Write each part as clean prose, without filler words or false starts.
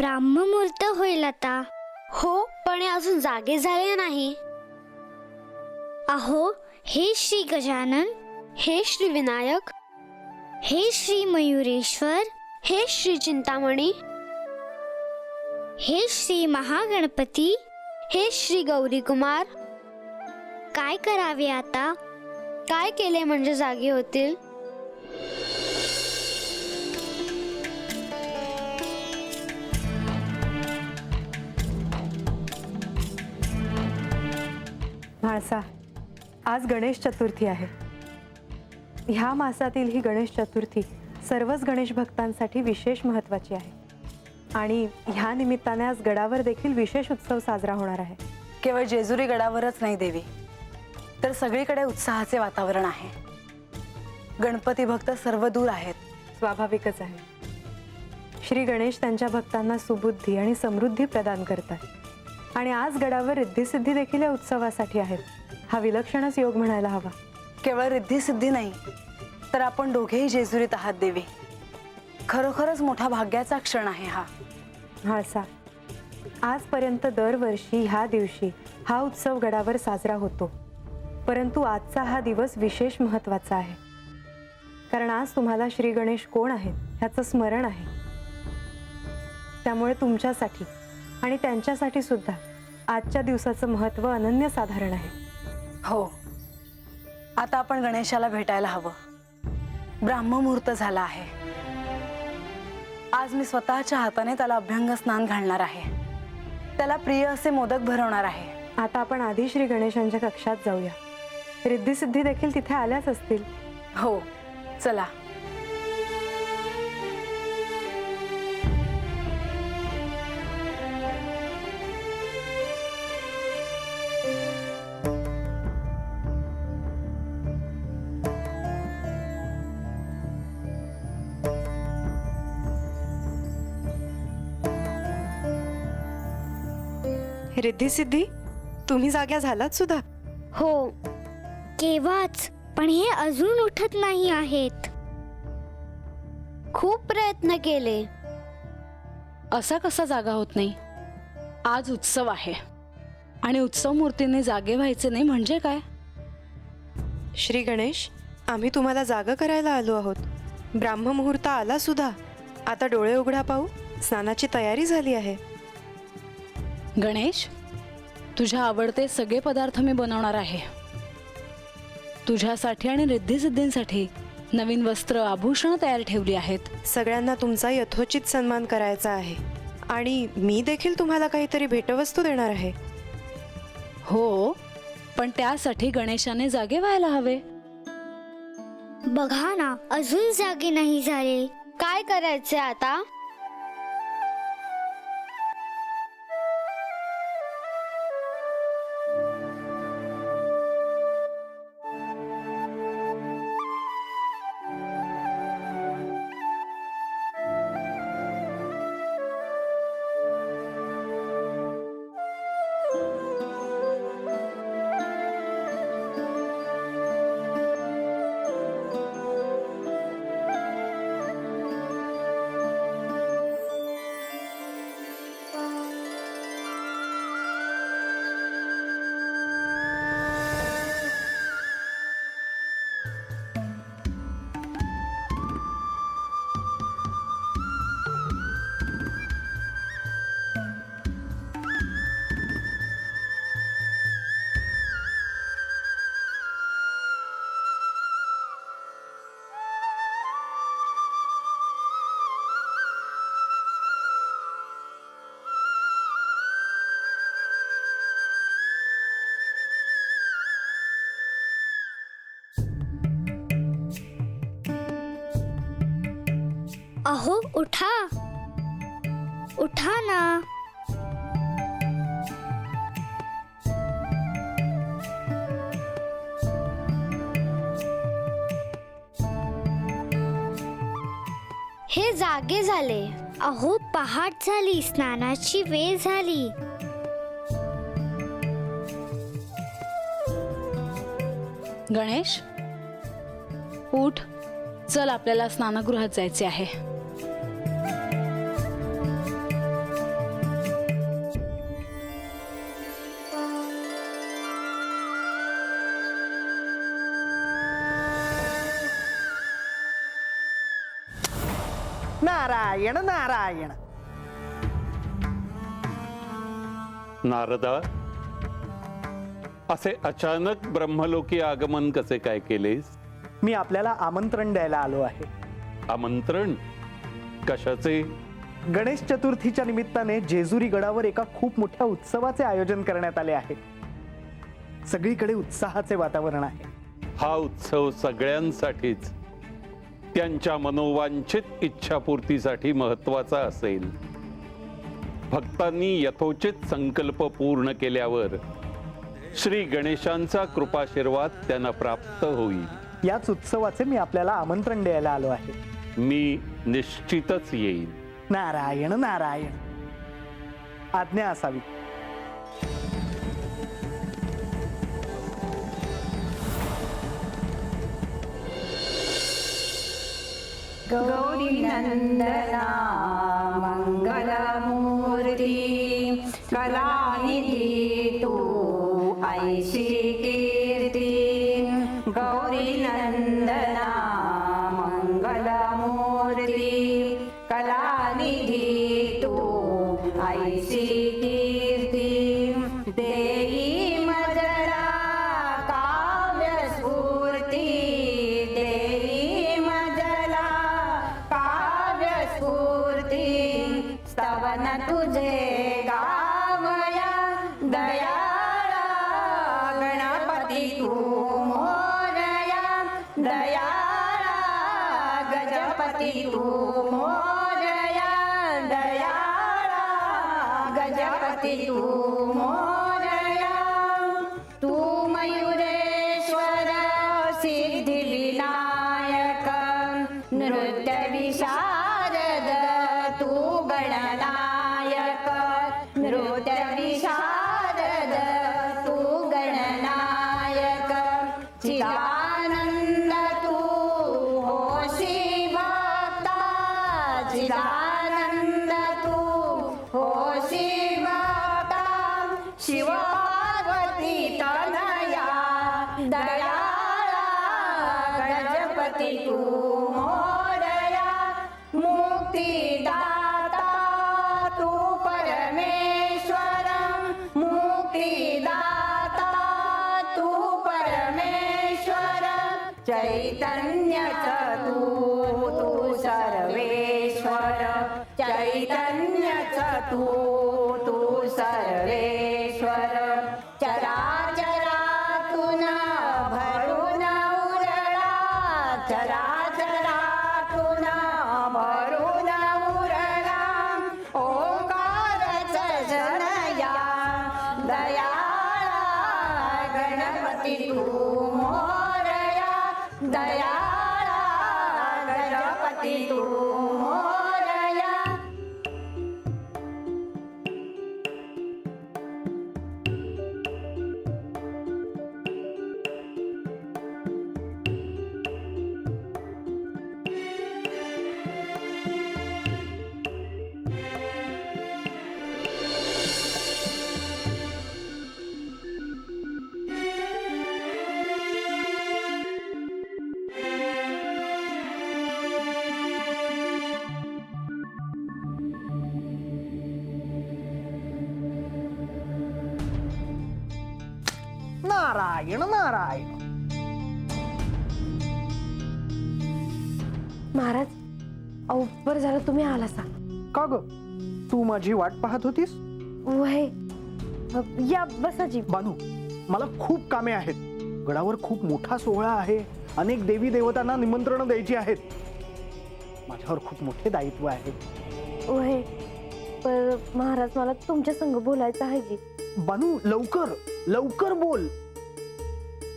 ब्राह्ममुहूर्त होईल आता. हो, पण हे अजून जागे झाले नाही. अहो, हे श्री गजानन, हे श्री विनायक, हे श्री मयुरेश्वर, हे श्री चिंतामणी, हे श्री महागणपती, हे श्री गौरी कुमार. काय करावे आता? काय केले म्हणजे जागे होतील? म्हाळसा, आज गणेश चतुर्थी आहे. ह्या मासातील ही गणेश चतुर्थी सर्वच गणेश भक्तांसाठी विशेष महत्त्वाची आहे. आणि ह्या निमित्ताने आज गडावर देखील विशेष उत्सव साजरा होणार आहे. केवळ जेजुरी गडावरच नाही देवी, तर सगळीकडे उत्साहाचे वातावरण आहे. गणपती भक्त सर्व दूर आहेत. स्वाभाविकच आहे. श्री गणेश त्यांच्या भक्तांना सुबुद्धी आणि समृद्धी प्रदान करतात. आणि आज गडावर रिद्धिसिद्धी देखील या उत्सवासाठी आहेत. हा विलक्षणच योग म्हणायला हवा. केवळ रिद्धी सिद्धी नाही, तर आपण दोघेही जेजुरीत आहात देवी. खरोखरच मोठा भाग्याचा क्षण आहे हा. म्हाळसा, आजपर्यंत दरवर्षी ह्या दिवशी हा उत्सव गडावर साजरा होतो. परंतु आजचा हा दिवस विशेष महत्त्वाचा आहे. कारण आज तुम्हाला श्री गणेश कोण आहेत ह्याचं स्मरण आहे. त्यामुळे तुमच्यासाठी आणि त्यांच्यासाठी सुद्धा आजच्या दिवसाचं महत्त्व अनन्यसाधारण आहे. हो, आता आपण गणेशाला भेटायला हवं. ब्राह्ममुहूर्त झाला आहे. आज मी स्वतःच्या हाताने त्याला अभ्यंग स्नान घालणार आहे. त्याला प्रिय असे मोदक भरवणार आहे. आता आपण आधी श्री गणेशांच्या कक्षात जाऊया. रिद्धिसिद्धी देखील तिथे आल्याच असतील. हो, चला. रिद्धिसिद्धी, तुम्ही जाग्या झालात सुद्धा? हो, केव्हाच, पण हे अजून उठत नाही आहेत. खूप प्रयत्न केले. असा कसा जागा होत नाही? आज उत्सव आहे आणि उत्सव मूर्तीने जागे व्हायचे नाही म्हणजे काय? श्री गणेश, आम्ही तुम्हाला जागा करायला आलो आहोत. ब्राह्ममुहूर्त आला सुद्धा. आता डोळे उघडा पाहू. स्नानाची तयारी झाली आहे. गणेश, तुझ्या आवडते सगळे पदार्थ मी बनवणार आहे. तुझ्यासाठी आणि रिद्धिसिद्धींसाठी नवीन वस्त्र आभूषण तयार ठेवली आहेत. सगळ्यांना तुमचा यथोचित सन्मान करायचा आहे. आणि मी देखील तुम्हाला काहीतरी भेटवस्तू देणार आहे. हो, पण त्यासाठी गणेशाने जागे व्हायला हवे. बघा ना, अजून जागे नाही झाले. काय करायचे आता? अहो, उठा, उठा ना. हे जागे झाले. अहो, पहाट झाली, स्नानाची वेळ झाली. गणेश, उठ, चल आपल्याला स्नानगृहात जायचे आहे. नारायण नारायण. नारदा, असे अचानक ब्रह्मलोकी आगमन कसे काय केलेस? मी आपल्याला आमंत्रण द्यायला आलो आहे. आमंत्रण कशाचे? गणेश चतुर्थीच्या निमित्ताने जेजुरी गडावर एका खूप मोठ्या उत्सवाचे आयोजन करण्यात आले आहे. सगळीकडे उत्साहाचे वातावरण आहे. हा उत्सव सगळ्यांसाठीच त्यांच्या मनोवांछित इच्छापूर्तीसाठी महत्वाचा असेल. भक्तांनी यथोचित संकल्प पूर्ण केल्यावर श्री गणेशांचा कृपाशीर्वाद त्यांना प्राप्त होईल. याच उत्सवाचे मी आपल्याला आमंत्रण द्यायला आलो आहे. मी निश्चितच येईन. नारायण नारायण. आज्ञा असावी. गौरीनन्दना मङ्गलमूर्ति कलानिधि तू ऐशी कीर्ति. गौरीनन्दना मङ्गलमूर्ति कलानिधि तू ऐशी कीर्ति. देई मजला काव्यस्फूर्ति. देई मजला काव्यस्फूर्ति. स्तवन तुझे गावया दयाळा गणपती तू मोरया. दयाळा गजपती तू मोरया. दयाळा गजपती तू मोरया. तू मयुरेश्वर सिद्धिविनायक नृत्य विशारद तू गणनायक. नृत्य विशारद तू गणनायक. चिदानंद तू होशी भक्ता. चिदानंद तू होशी भक्ता. शिव पार्वती तनया दयाळा गणपती तू मोरया. मुक्तिदाता तू परमेश्वर. मुक्तिदाता तू परमेश्वर. चैतन्यच तू तू सर्वेश्वर. चैतन्यच तू तू सर्वेश्वर. चराचरातून भरून उरला. चराचरातून भरून उरला. ओंकारच जनया दयाळा गणपती तू मोरया. दयाळा गणपती तू मोरया. नारायण नारायण. महाराज, अहो बरं झालं तुम्ही आला सा. का ग, तू माझी वाट पाहत होतीस? वय या बसाजी. बानू, मला खूप कामे आहेत. गडावर खूप मोठा सोहळा आहे. अनेक देवी देवतांना निमंत्रण द्यायची आहेत. माझ्यावर खूप मोठे दायित्व आहे. वय पर महाराज, मला तुमच्या संग बोलायचं आहे की. बानू, लवकर लवकर बोल.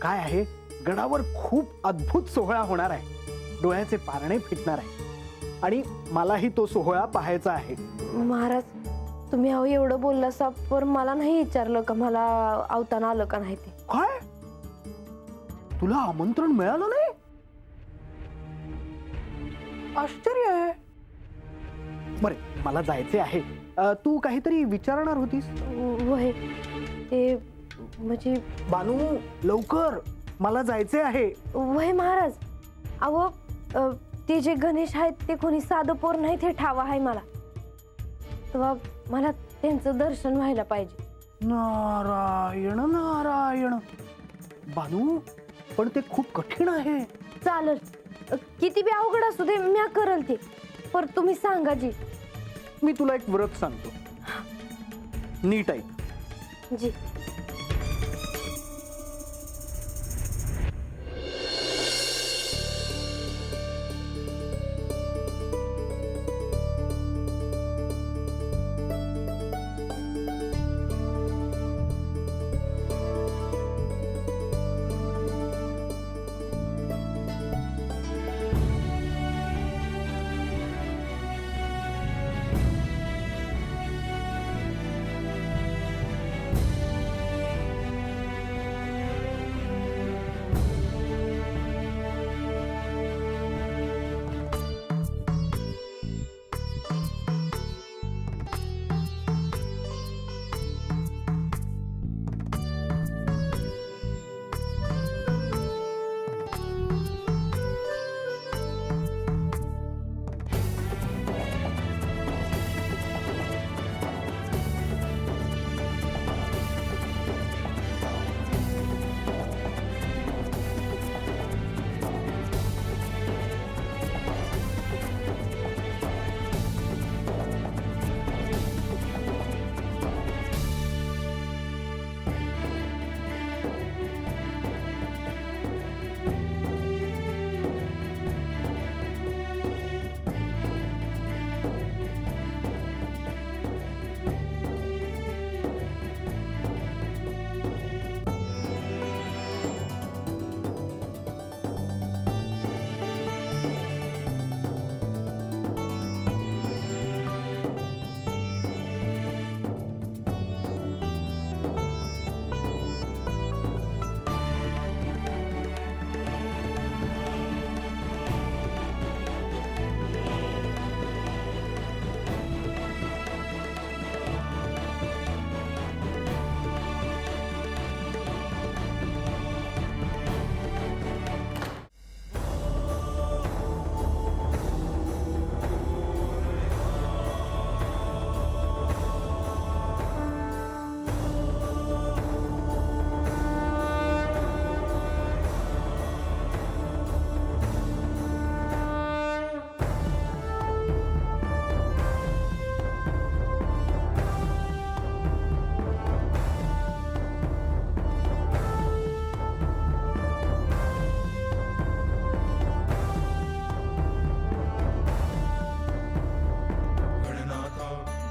काय आहे, गडावर खूप अद्भुत सोहळा होणार आहे. डोळ्याचे पारणे फिटणार आहे आणि मलाही तो सोहळा पाहायचा आहे. महाराज, तुम्ही अहो एवढं बोलला सा, पर मला नाही विचारलं का मला आवताना आलं का नाही ते. काय, तुला आमंत्रण मिळालं नाही? आश्चर्य आहे. बरे, मला जायचे आहे. तू काहीतरी विचारणार होतीस? वय ते म्हणजे बानू, लवकर, मला जायचे आहे. वय महाराज, अहो ते जे गणेश आहेत ते कोणी साधं पोर नाहीत हे ठाव आहे मला. तेव्हा मला त्यांचं दर्शन व्हायला पाहिजे. नारायण नारायण. बानू, पण ते खूप कठीण आहे. चालेल, किती बी अवघड असू दे म्या करल ते, पर तुम्ही सांगा जी. मी तुला एक व्रत सांगतो, नीट ऐक. जी.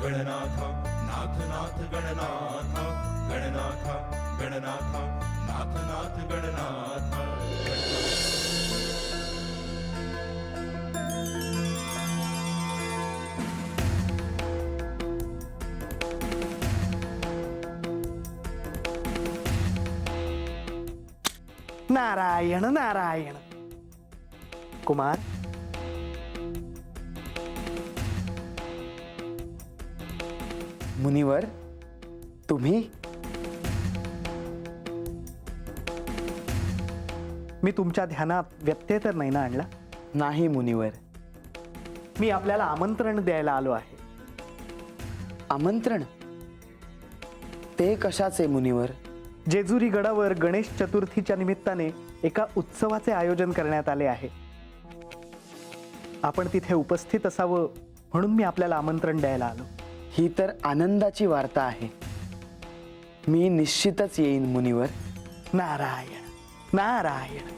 गणनाथ नाथ नाथ गणनाथ गणनाथ गणनाथ नाथ नाथ गणनाथ. नारायण नारायण. कुमार, मुनिवर, तुम्ही? मी तुमच्या ध्यानात व्यत्यय तर नाही ना आणला? नाही मुनिवर. मी आपल्याला आमंत्रण द्यायला आलो आहे. आमंत्रण? ते कशाचे मुनिवर? जेजुरी गडावर गणेश चतुर्थीच्या निमित्ताने एका उत्सवाचे आयोजन करण्यात आले आहे. आपण तिथे उपस्थित असावं म्हणून मी आपल्याला आमंत्रण द्यायला आलो. ही तर आनंदाची वार्ता आहे. मी निश्चितच येईन मुनिवर. नारायण नारायण.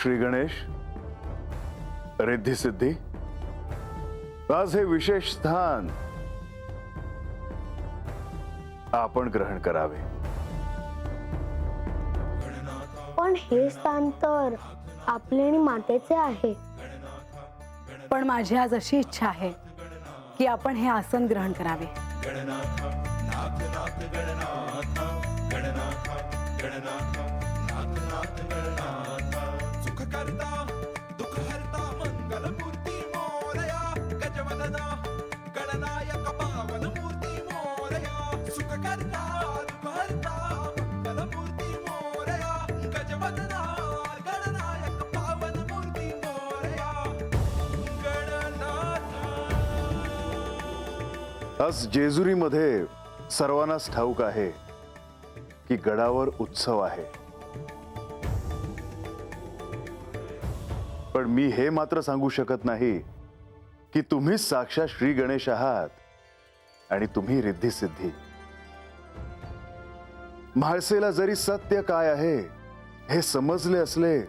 श्री गणेश, रिद्धी सिद्धी, आज हे विशेष स्थान आपण ग्रहण करावे. पण हे स्थान तर आपले आणि मातेचे आहे. पण माझी आज अशी इच्छा आहे की आपण हे आसन ग्रहण करावे. आज जेजुरीमध्ये सर्वांनाच ठाऊक आहे की गडावर उत्सव आहे. पण मी हे मात्र सांगू शकत नाही की तुम्ही साक्षात श्री गणेश आहात आणि तुम्ही रिद्धी सिद्धी. म्हाळसेला जरी सत्य काय आहे हे समजले असले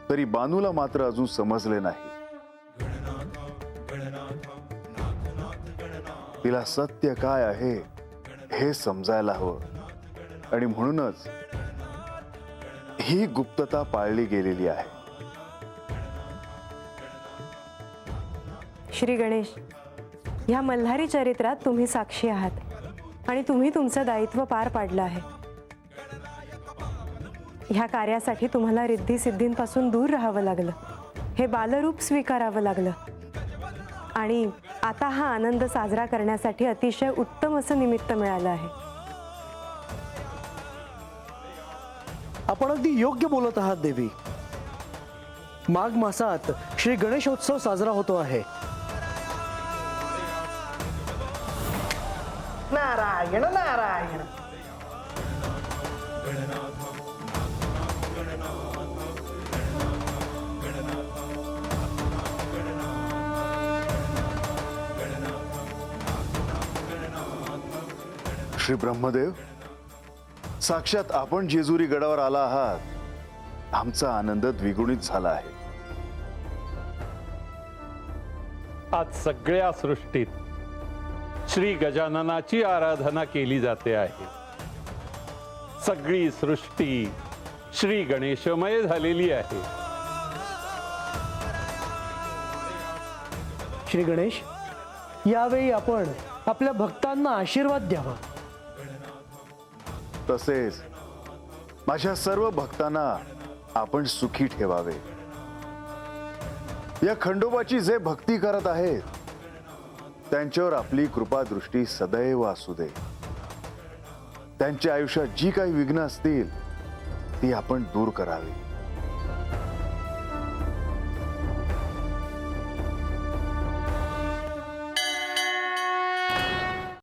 तरी बानूला मात्र अजून समजले नाही. तिला सत्य काय आहे हे समजायला हवं आणि म्हणूनच ही गुप्तता पाळली गेलेली आहे. श्री गणेश, ह्या मल्हारी चरित्रात तुम्ही साक्षी आहात आणि तुम्ही तुमचं दायित्व पार पाडलं आहे. ह्या कार्यासाठी तुम्हाला रिद्धी सिद्धींपासून दूर राहावं लागलं, हे बालरूप स्वीकारावं लागलं आणि आता हा आनंद साजरा करण्यासाठी अतिशय उत्तम असं निमित्त मिळालं आहे. आपण अगदी योग्य बोलत आहात देवी. माघ मासात श्री गणेशोत्सव साजरा होतो आहे. नारायण नारायण. श्री ब्रह्मदेव, साक्षात आपण जेजुरी गडावर आला आहात. आमचा आनंद द्विगुणित झाला आहे. आज सगळ्या सृष्टीत श्री गजाननाची आराधना केली जाते आहे. सगळी सृष्टी श्री गणेशमय झालेली आहे. श्री गणेश, यावेळी आपण आपल्या भक्तांना आशीर्वाद द्यावा. तसेच माझ्या सर्व भक्तांना आपण सुखी ठेवावे. या खंडोबाची जे भक्ती करत आहेत त्यांच्यावर आपली कृपा दृष्टी सदैव असू दे. त्यांच्या आयुष्यात जी काही विघ्न असतील ती आपण दूर करावी.